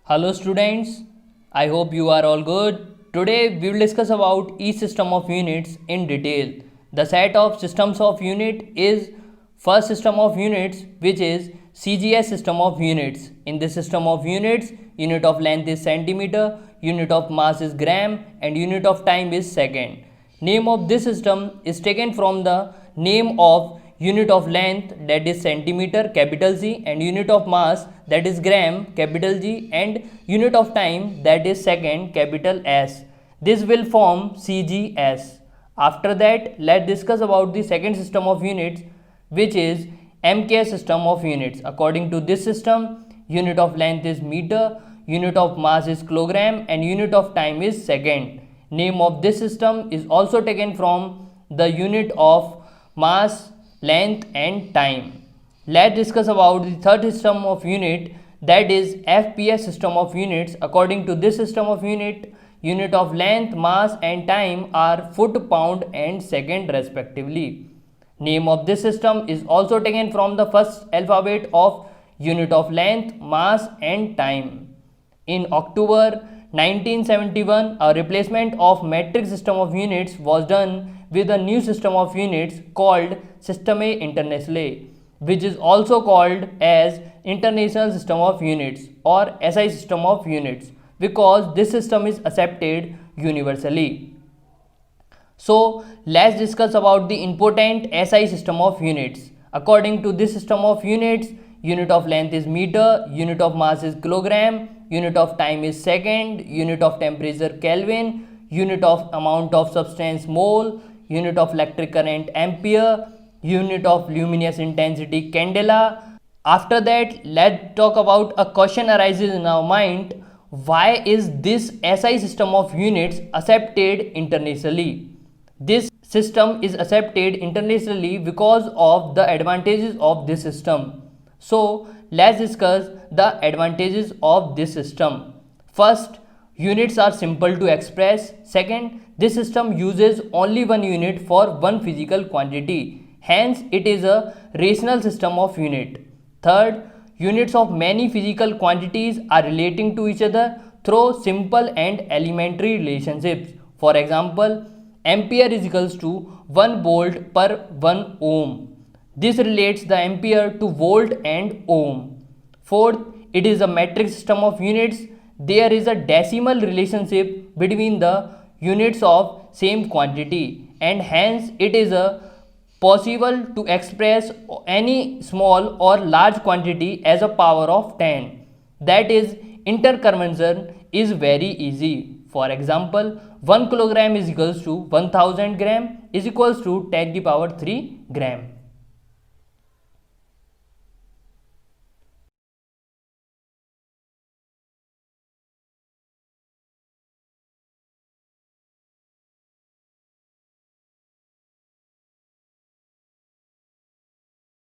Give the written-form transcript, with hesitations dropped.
Hello students, I hope you are all good. Today we will discuss about each system of units in detail. The set of systems of unit is first system of units, which is CGS system of units. In this system of units, unit of length is centimeter, unit of mass is gram and unit of time is second. Name of this system is taken from the name of unit of length, that is centimeter, capital C, and unit of mass, that is gram, capital G, and unit of time, that is second, capital S. This will form CGS. After that, let's discuss about the second system of units, which is MKS system of units. According to this system, unit of length is meter, unit of mass is kilogram, and unit of time is second. Name of this system is also taken from the unit of mass, length and time. Let's discuss about the third system of unit, that is FPS system of units. According to this system of unit, unit of length, mass and time are foot, pound and second respectively. Name of this system is also taken from the first alphabet of unit of length, mass and time. In October 1971, a replacement of metric system of units was done with a new system of units called Systeme Internationale, which is also called as International System of Units or SI System of Units, because this system is accepted universally. So let's discuss about the important SI system of units. According to this system of units, unit of length is meter, unit of mass is kilogram, unit of time is second, unit of temperature Kelvin, unit of amount of substance mole, unit of electric current ampere, unit of luminous intensity candela. After that, let's talk about a question arises in our mind: why is this SI system of units accepted internationally? This system is accepted internationally because of the advantages of this system. So let's discuss the advantages of this system. First, units are simple to express. Second, this system uses only one unit for one physical quantity. Hence, it is a rational system of unit. Third, units of many physical quantities are relating to each other through simple and elementary relationships. For example, ampere is equals to 1 volt per 1 ohm. This relates the ampere to volt and ohm. Fourth, it is a metric system of units. There is a decimal relationship between the units of same quantity, and hence it is possible to express any small or large quantity as a power of 10. That is, interconversion is very easy. For example, 1 kilogram is equals to 1000 gram is equals to 10 to the power 3 gram.